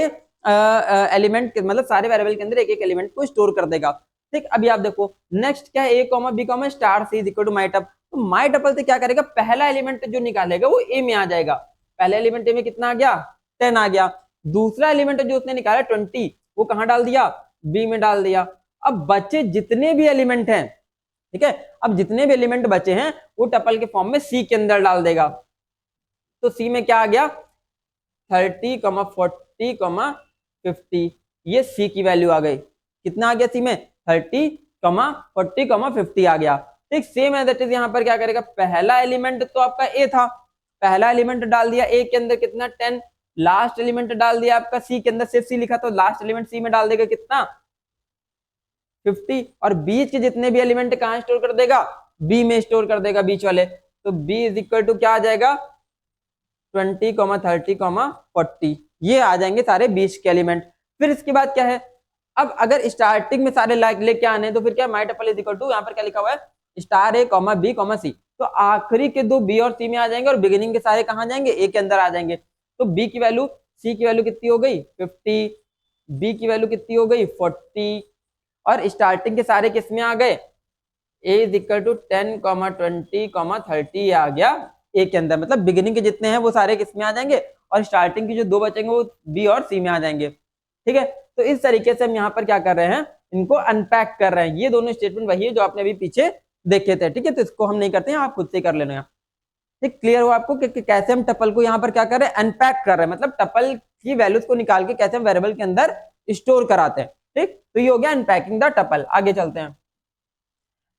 एलिमेंट मतलब सारे वेरिएबल के अंदर एक एक एलिमेंट को स्टोर कर देगा। ठीक, अभी आप देखो नेक्स्ट क्या है a, b, star c is equal to my tuple. तो माई टपल से क्या करेगा, पहला एलिमेंट जो निकालेगा वो a में आ जाएगा। पहला एलिमेंट a में कितना आ गया 10 आ गया। दूसरा एलिमेंट जो उसने निकाला 20, वो कहां डाल दिया b में डाल दिया। अब बचे जितने भी एलिमेंट हैं, ठीक है, अब जितने भी एलिमेंट बचे हैं वो टपल के फॉर्म में सी के अंदर डाल देगा। तो सी में क्या आ गया 30, 40, 50, ये सी की वैल्यू आ गई। कितना आ गया सी में 30, 40, 50 आ गया। ठीक, सेम एज इट इज यहाँ पर क्या करेगा, पहला एलिमेंट तो आपका ए था, पहला एलिमेंट डाल दिया ए के अंदर कितना 10, लास्ट एलिमेंट डाल दिया आपका सी के अंदर, सिर्फ सी लिखा तो लास्ट एलिमेंट सी में डाल देगा कितना 50, और बीच के जितने भी एलिमेंट कहां स्टोर कर देगा बी में स्टोर कर देगा बीच वाले। तो बी इज इक्वल टू क्या आ जाएगा 20, 30, 40, ये आ जाएंगे सारे 20 के एलिमेंट। फिर इसके बाद क्या है, अब अगर स्टार्टिंग में सारे लेके आने तो फिर क्या माई टपल इज इक्वल टू, यहाँ पर क्या लिखा हुआ है स्टार ए, बी, सी, तो आखिरी के दो बी और सी में आ जाएंगे और बिगिनिंग के सारे कहां जाएंगे ए के अंदर आ जाएंगे। तो बी की वैल्यू सी की वैल्यू कितनी हो गई 50, बी की वैल्यू कितनी हो गई 40, और स्टार्टिंग के सारे किस में आ गए a इज इक्वल टू 10, 20, 30 आ गया ए के अंदर। मतलब बिगिनिंग के जितने हैं वो सारे किस में आ जाएंगे और स्टार्टिंग के जो दो बचेंगे वो बी और सी में आ जाएंगे। ठीक है, तो इस तरीके से हम यहाँ पर क्या कर रहे हैं, इनको अनपैक कर रहे हैं। ये दोनों स्टेटमेंट वही है जो आपने अभी पीछे देखे थे। ठीक है, तो इसको हम नहीं करते हैं, आप खुद से कर लेना। ठीक, क्लियर हो आपको कि कैसे हम टपल को यहाँ पर क्या कर रहे हैं अनपैक कर रहे हैं, मतलब टपल की वैल्यूज को निकाल के कैसे हम वेरिएबल के अंदर स्टोर कराते हैं। ठीक, तो ये हो गया अनपैकिंग द टपल। आगे चलते हैं।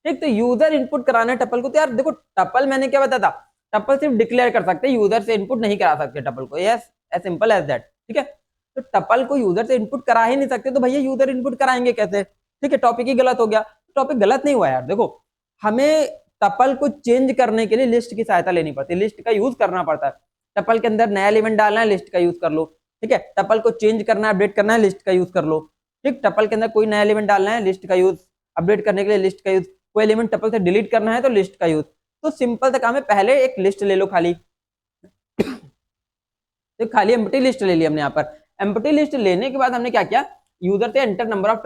ठीक, तो यूजर इनपुट कराना है टपल को। तो यार देखो टपल मैंने क्या बताया था, टपल सिर्फ डिक्लेयर कर सकते हैं, यूजर से इनपुट नहीं करा सकते टपल को, yes as simple as that. ठीक है, तो टपल को यूजर से इनपुट करा ही नहीं सकते तो भैया यूजर इनपुट कराएंगे कैसे। ठीक है, टॉपिक ही गलत हो गया। टॉपिक गलत नहीं हुआ यार, देखो हमें टपल को चेंज करने के लिए लिस्ट की सहायता लेनी पड़ती है, लिस्ट का यूज करना पड़ता है। टपल के अंदर नया एलिमेंट डालना है, लिस्ट का यूज कर लो। ठीक है, टपल को चेंज करना है, अपडेट करना है, लिस्ट का यूज कर लो। ठीक, टपल के अंदर कोई नया एलिमेंट डालना है, लिस्ट का यूज अपडेट करने के लिए लिस्ट का यूज, कोई एलिमेंट टपल से डिलीट करना है तो लिस्ट का यूज। तो सिंपल सा काम है, पहले एक लिस्ट ले लो खाली, तो खाली एम्प्टी लिस्ट ले ली हमने यहाँ पर। एम्प्टी लिस्ट लेने के बाद हमने क्या किया, यूजर से enter number of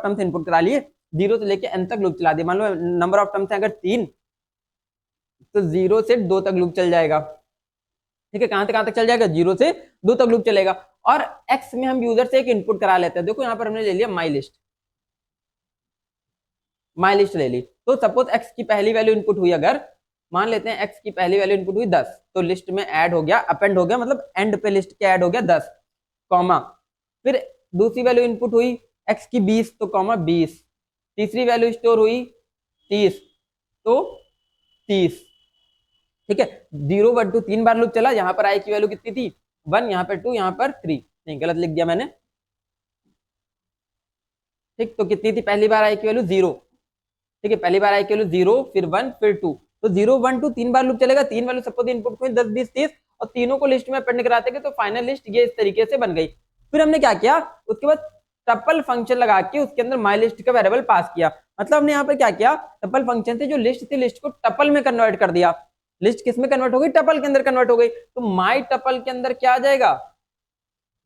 terms input करा लिए, 0 से लेके n तक लूप चला दिया। मान लो नंबर ऑफ टर्म्स है अगर 3, तो 0 से 2 तक लूप चल जाएगा। ठीक है, कहां तक चल जाएगा, 0 से 2 तक लूप चलेगा। और x में हम यूजर से एक इनपुट करा लेते हैं। देखो यहाँ पर हमने ले लिया माई लिस्ट ले ली। तो सपोज x की पहली वैल्यू इनपुट हुई, अगर मान लेते हैं x की पहली वैल्यू इनपुट हुई 10, तो लिस्ट में ऐड हो गया, अपेंड हो गया, मतलब एंड पे लिस्ट के ऐड हो गया 10, कॉमा। फिर दूसरी वैल्यू इनपुट हुई x की 20, तो कॉमा 20। तीसरी वैल्यू स्टोर हुई 30, तो 30। ठीक है, 0 1 2 3 बार लूप चला। यहाँ पर i की वैल्यू कितनी थी, 1, यहाँ पर 2, यहाँ पर 3, नहीं गलत लिख दिया मैंने। ठीक, तो कितनी थी पहली बार i की वैल्यू 0। ठीक है, पहली बार i की वैल्यू 0, फिर 1, फिर 2, तो 0 1 2 3 बार लूप चलेगा। 3 वैल्यू सपोज इनपुट हुई 10 20 30, और तीनों को लिस्ट में अपेंड कराते गए, तो फाइनल लिस्ट ये इस तरीके से बन गई। फिर हमने क्या किया, उसके बाद टपल फंक्शन लगा के उसके अंदर माई लिस्ट का वेरिएबल पास किया। मतलब हमने यहाँ पर क्या किया, टपल फंक्शन से जो लिस्ट थी, लिस्ट को टपल में कन्वर्ट कर दिया। लिस्ट किस में कन्वर्ट हो गई, टपल के अंदर कन्वर्ट हो गई। तो माई टपल के अंदर क्या आ जाएगा,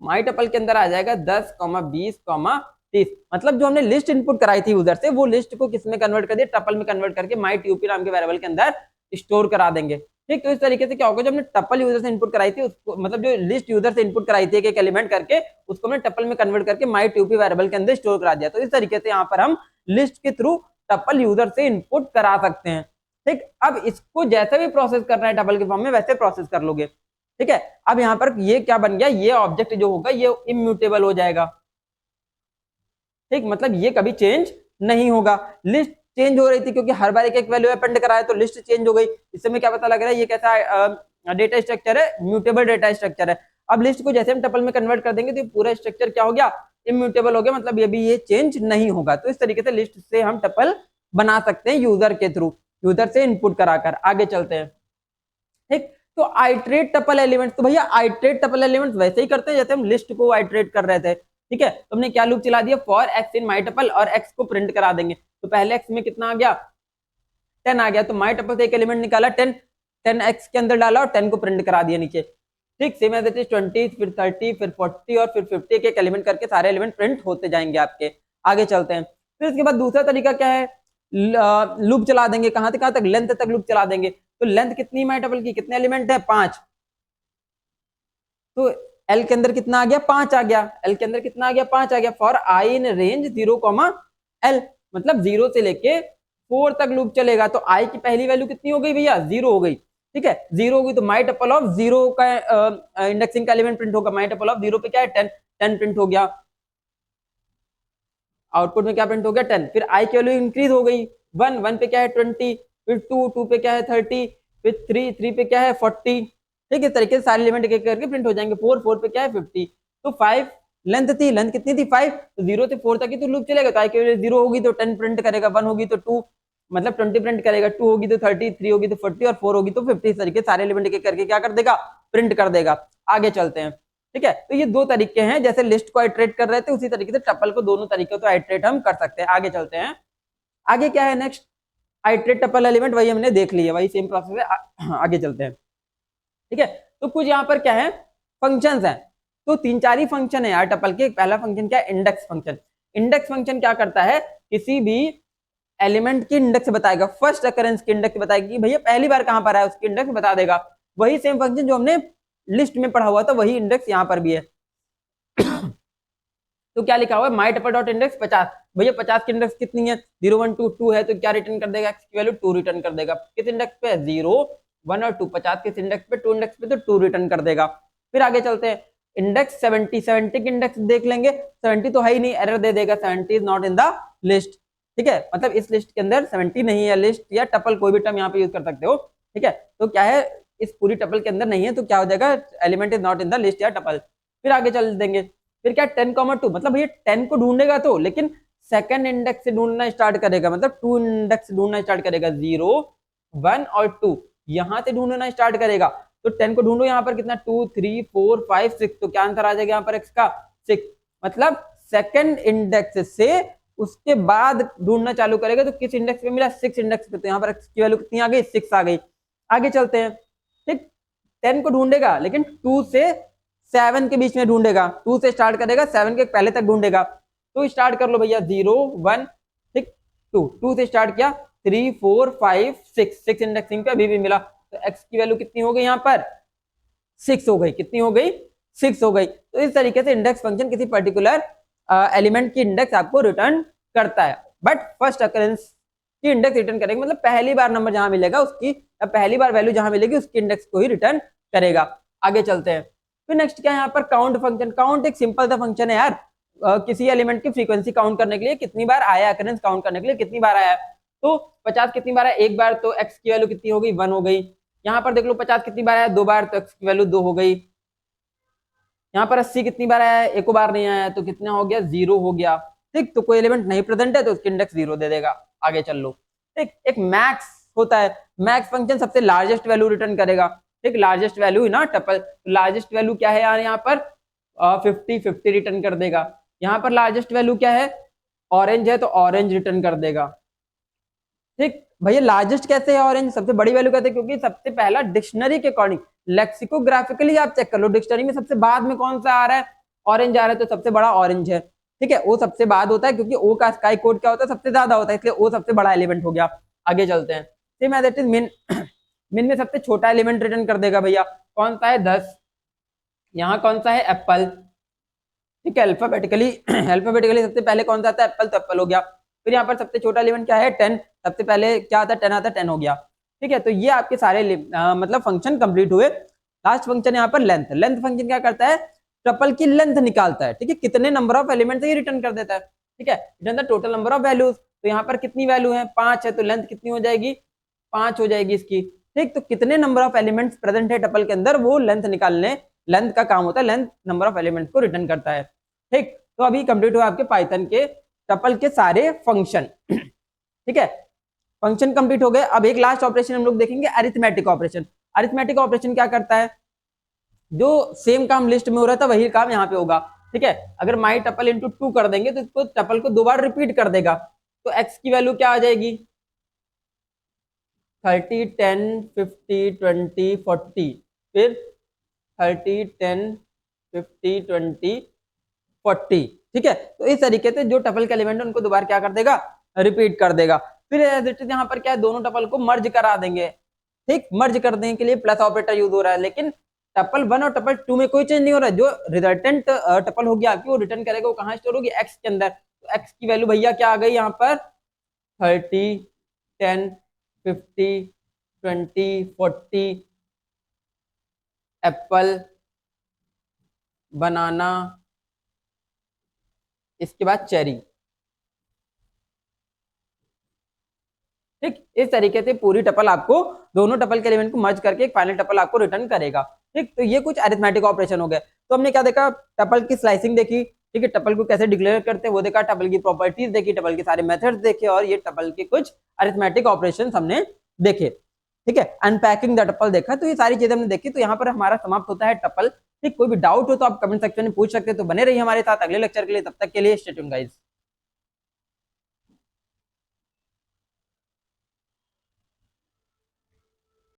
माई टपल के अंदर आ जाएगा 10, 20, 30। मतलब जो हमने लिस्ट इनपुट कराई थी यूजर से, वो लिस्ट को किस में कन्वर्ट कर दिया, टपल में कन्वर्ट करके माई टूपी नाम के वेरिएबल के अंदर स्टोर करा देंगे। ठीक, तो इस तरीके से क्या होगा, जब हमने टपल यूजर से इनपुट कराई थी उसको, मतलब जो लिस्ट यूजर से इनपुट कराई थी एक एलिमेंट करके, उसको हमने टपल में कन्वर्ट करके माई टूपी वेरिएबल के अंदर स्टोर करा दिया। तो इस तरीके से यहाँ पर हम लिस्ट के थ्रू टपल यूजर से इनपुट करा सकते हैं। ठीक, अब इसको जैसे भी प्रोसेस करना है टपल के फॉर्म में, वैसे प्रोसेस कर लोगे। ठीक है, अब यहाँ पर ये क्या बन गया, ये ऑब्जेक्ट जो होगा ये इम्यूटेबल हो जाएगा। ठीक, मतलब ये कभी चेंज नहीं होगा। लिस्ट चेंज हो रही थी क्योंकि हर बार एक एक वैल्यू अपेंड कराया, तो लिस्ट चेंज हो गई। इससे हमें क्या पता लग रहा है, ये कैसा डेटा स्ट्रक्चर है, म्यूटेबल डेटा स्ट्रक्चर है। अब लिस्ट को जैसे हम टपल में कन्वर्ट कर देंगे, तो पूरा स्ट्रक्चर क्या हो गया, इम्यूटेबल हो गया, मतलब ये भी ये चेंज नहीं होगा। तो इस तरीके से लिस्ट से हम टपल बना सकते हैं यूजर के थ्रू, यूजर से इनपुट कराकर। आगे चलते हैं। ठीक, तो आइट्रेट टपल एलिमेंट, तो भैया आइट्रेट टपल एलिमेंट वैसे ही करते हैं जैसे हम लिस्ट को आइट्रेट कर रहे थे। ठीक है, तो हमने क्या लूप चला दिया, for x in my tuple, और एक्स को प्रिंट करा देंगे। तो पहले एक्स में कितना आ गया, 10 आ गया, तो माई टपल से एक एलिमेंट निकाला 10, 10 एक्स के अंदर डाला और 10 को प्रिंट करा दिया नीचे। ठीक, सेम एज इट इज 20, फिर 30, फिर 40 और फिर 50, एक एलिमेंट करके सारे एलिमेंट प्रिंट होते जाएंगे आपके। आगे चलते हैं। फिर इसके बाद दूसरा तरीका क्या है, लूप चला देंगे, कहां तक, लेंथ तक लूप चला देंगे। तो लेंथ कितनी माई टपल की, कितने एलिमेंट है, 5, तो एल के अंदर कितना आ गया, 5 आ गया। एल के अंदर कितना आ गया, 5 आ गया। For I in range 0, L, मतलब 0 से लेके 4 तक लूप चलेगा। तो आई की पहली वैल्यू कितनी हो गई भैया, 0 हो गई। ठीक है, 0 हो गई, तो माई टपल ऑफ 0 का इंडेक्सिंग का एलिमेंट प्रिंट होगा। माई टपल ऑफ 0 पे क्या है, 10, 10 प्रिंट हो गया। आउटपुट में क्या प्रिंट हो गया, 10। फिर आई की वैल्यू इंक्रीज हो गई, 1, 1 पे क्या है 20, फिर 2, 2 पे क्या है 30, फिर 3, 3 पे क्या है 40। ठीक है, इस तरीके से सारे एलिमेंट एक एक करके प्रिंट हो जाएंगे। 4, 4 पे क्या है 50। तो 5 लेंथ थी, लेंथ कितनी थी 5, तो 0 से 4 तक ही तो लूप चलेगा। तो आई की वैल्यू 0 होगी तो 10 प्रिंट करेगा, 1 होगी तो 2, मतलब 20 प्रिंट करेगा, 2 होगी तो 30, 3 होगी तो 40 और 4 होगी तो 50। इस तरीके सारे एलिमेंट एक एक करके क्या कर देगा, प्रिंट कर देगा। आगे चलते हैं। ठीक है, तो ये दो तरीके हैं, जैसे लिस्ट को आइट्रेट कर रहे थे उसी तरीके से टपल को दोनों तरीके तो आइट्रेट हम कर सकते हैं। आगे चलते हैं। आगे क्या है नेक्स्ट, आइट्रेट टपल एलिमेंट, वही हमने देख लिया, वही सेम प्रोसेस है। आगे चलते हैं। ठीक है, तो कुछ यहाँ पर क्या है, फंक्शंस हैं। तो 3-4 ही फंक्शन है यार टपल के। पहला फंक्शन क्या है, इंडेक्स फंक्शन। इंडेक्स फंक्शन क्या करता है, किसी भी एलिमेंट की इंडेक्स बताएगा, फर्स्ट अकरेंस की इंडेक्स बताएगी कि भैया पहली बार कहां पर है, उसकी इंडेक्स बता देगा। वही सेम फंक्शन जो हमने लिस्ट में पढ़ा हुआ था, वही इंडेक्स यहाँ पर भी है। तो क्या लिखा हुआ है, माई टपल डॉट इंडेक्स 50। भैया 50 की इंडेक्स कितनी है, 0 1 2 2 है, तो क्या रिटर्न कर देगा, एक्स की वैल्यू 2 रिटर्न कर देगा। किस इंडेक्स पे, 0 1 और 2। 50 किस इंडेक्स पे, 2 इंडेक्स पे, तो 2 रिटर्न कर देगा। फिर आगे चलते हैं। इंडेक्स 70, 70 की इंडेक्स देख लेंगे, 70 तो है ही नहीं, एरर दे देगा, 70 is not in the list. ठीक है, मतलब इस लिस्ट के अंदर 70 नहीं है। लिस्ट या टपल कोई भी टर्म यहाँ पे यूज कर सकते हो। ठीक है, तो क्या है, इस पूरी टपल के अंदर नहीं है, तो क्या हो जाएगा, element is not in the list या टपल। फिर आगे चल देंगे। फिर क्या 10, 2, मतलब ये 10 को ढूंढेगा तो, लेकिन सेकंड इंडेक्स से ढूंढना स्टार्ट करेगा, मतलब 2 इंडेक्स ढूंढना स्टार्ट करेगा, 0 1 और 2 यहां से ढूंढना स्टार्ट करेगा। तो 10 को ढूंढो, यहाँ पर कितना 2 3 4 5 6, तो क्या आंसर आ जाएगा यहाँ पर एक्स का 6। मतलब सेकंड इंडेक्स से उसके बाद ढूंढना चालू करेगा तो किस इंडेक्स पे मिला, 6 इंडेक्स पे, तो यहाँ पर x की वैल्यू कितनी आ गई, 6 आ गई। आगे चलते हैं, ठीक, 10 को ढूंढेगा लेकिन 2 से 7 के बीच में ढूंढेगा, 2 से स्टार्ट करेगा 7 के पहले तक ढूंढेगा। तो स्टार्ट कर लो भैया, 0 1 ठीक 2 से स्टार्ट किया, 3 4 5 6 इंडेक्सिंग पे अभी भी मिला, तो x की वैल्यू कितनी हो गई यहाँ पर, 6 हो गई, कितनी हो गई, 6 हो गई। तो इस तरीके से इंडेक्स फंक्शन किसी पर्टिकुलर एलिमेंट की इंडेक्स आपको रिटर्न करता है। बट फर्स्ट अकरेंस की इंडेक्स रिटर्न करेगा, मतलब पहली बार नंबर जहां मिलेगा उसकी, या पहली बार वैल्यू जहां मिलेगी उसकी इंडेक्स को ही रिटर्न करेगा। आगे चलते हैं, फिर नेक्स्ट क्या है यहाँ पर, काउंट फंक्शन। काउंट एक सिंपल सा फंक्शन है यार, किसी एलिमेंट की फ्रीक्वेंसी काउंट करने के लिए, कितनी बार आया अकरेंस काउंट करने के लिए कितनी बार आया। तो 50 कितनी बार आया, एक बार, तो x की वैल्यू कितनी हो गई, 1 हो गई। यहाँ पर देख लो 50 कितनी बार आया, 2 बार, तो x की वैल्यू 2 हो गई। यहाँ पर 80 कितनी बार आया है, एक बार नहीं आया, तो कितना हो गया, 0 हो गया। ठीक, तो कोई एलिमेंट नहीं प्रेजेंट है तो उसकी इंडेक्स 0 दे देगा। आगे चल लो, ठीक, एक मैक्स होता है, मैक्स फंक्शन सबसे लार्जेस्ट वैल्यू रिटर्न करेगा। ठीक, लार्जेस्ट वैल्यू ना टपल, लार्जेस्ट वैल्यू क्या है यार, यहाँ पर 50 रिटर्न कर देगा। यहाँ पर लार्जेस्ट वैल्यू क्या है, ऑरेंज है, तो ऑरेंज रिटर्न कर देगा। ठीक भैया, लार्जेस्ट कैसे है ऑरेंज, सबसे बड़ी वैल्यू कहते हैं, क्योंकि सबसे पहला डिक्शनरी के अकॉर्डिंग, लेक्सिकोग्राफिकली आप चेक कर लो, डिक्शनरी में सबसे बाद में कौन सा आ रहा है, ऑरेंज आ रहा है, तो सबसे बड़ा ऑरेंज है। ठीक है, ओ सबसे बाद होता है, क्योंकि ओ का स्काई कोड क्या होता है, सबसे ज्यादा होता है, इसलिए ओ सबसे बड़ा एलिमेंट हो गया। आगे चलते हैं, सेम एज इट इज मिन, मिन में सबसे छोटा एलिमेंट रिटर्न कर देगा भैया, कौन सा है, 10। यहाँ कौन सा है, एप्पल। ठीक है, अल्फाबेटिकली अल्फाबेटिकली सबसे पहले कौन सा आता है, एप्पल, तो एप्पल हो गया। फिर यहाँ पर सबसे छोटा एलिमेंट क्या है, 10, सबसे पहले क्या आता है, 10 आता है, 10 हो गया। ठीक है, तो ये आपके सारे मतलब फंक्शन कंप्लीट हुए। लास्ट फंक्शन यहाँ पर लेंथ। लेंथ फंक्शन क्या करता है, ट्रिपल की लेंथ निकालता है। ठीक है, कितने नंबर ऑफ एलिमेंट ये रिटर्न कर देता है। ठीक है, return the total number of values. तो यहाँ पर कितनी वैल्यू है, 5 है, तो लेंथ कितनी हो जाएगी, 5 हो जाएगी इसकी। ठीक, तो कितने नंबर ऑफ एलिमेंट्स प्रेजेंट है टपल के अंदर, वो लेंथ निकालने, लेंथ का काम होता है, लेंथ नंबर ऑफ एलिमेंट्स को रिटर्न करता है। ठीक, तो अभी कंप्लीट हुआ आपके पाइथन के टपल के सारे फंक्शन। ठीक है, फंक्शन कंप्लीट हो गए। अब एक लास्ट ऑपरेशन हम लोग देखेंगे, अरिथमेटिक ऑपरेशन। अरिथमेटिक ऑपरेशन क्या करता है, जो सेम काम लिस्ट में हो रहा था वही काम यहाँ पे होगा। ठीक है, अगर माई टपल इंटू 2 कर देंगे तो इसको टपल को 2 बार रिपीट कर देगा, तो x की वैल्यू क्या आ जाएगी, 30 10 50 20 40, फिर 30 10 50 20 40। ठीक है, तो इस तरीके से जो टपल के एलिमेंट है उनको दोबारा क्या कर देगा, रिपीट कर देगा। फिर यहाँ पर क्या है, दोनों टपल को मर्ज करा देंगे। ठीक, मर्ज करने के लिए प्लस ऑपरेटर यूज हो रहा है, लेकिन टपल 1 और टपल 2 में कोई चेंज नहीं हो रहा है। जो रिजल्टेंट टपल होगी आपकी, वो रिटर्न करेगा, वो कहाँ स्टोर होगी, एक्स के अंदर। तो एक्स की वैल्यू भैया क्या आ गई यहाँ पर, 30 10 50 20 40, एप्पल, बनाना, इसके बाद चेरी। ठीक, इस तरीके से पूरी टपल आपको, दोनों टपल के एलिमेंट को मर्ज करके एक फाइनल टपल आपको रिटर्न करेगा। ठीक, तो ये कुछ अरिथमेटिक ऑपरेशन हो गए। तो हमने क्या देखा, टपल की स्लाइसिंग देखी। ठीक है, टपल को कैसे डिक्लेयर करते हैं वो देखा, टपल की प्रॉपर्टीज देखी, टपल के सारे मेथड्स देखे, और ये टपल के कुछ अरिथमेटिक ऑपरेशन हमने देखे। ठीक है, अनपैकिंग द टपल देखा। तो ये सारी चीजें हमने देखी। तो यहाँ पर हमारा समाप्त होता है टपल। ठीक, कोई भी डाउट हो तो आप कमेंट सेक्शन में पूछ सकते हैं। तो बने रहिए हमारे साथ अगले लेक्चर के लिए, तब तक के लिए स्टे ट्यून्ड गाइस।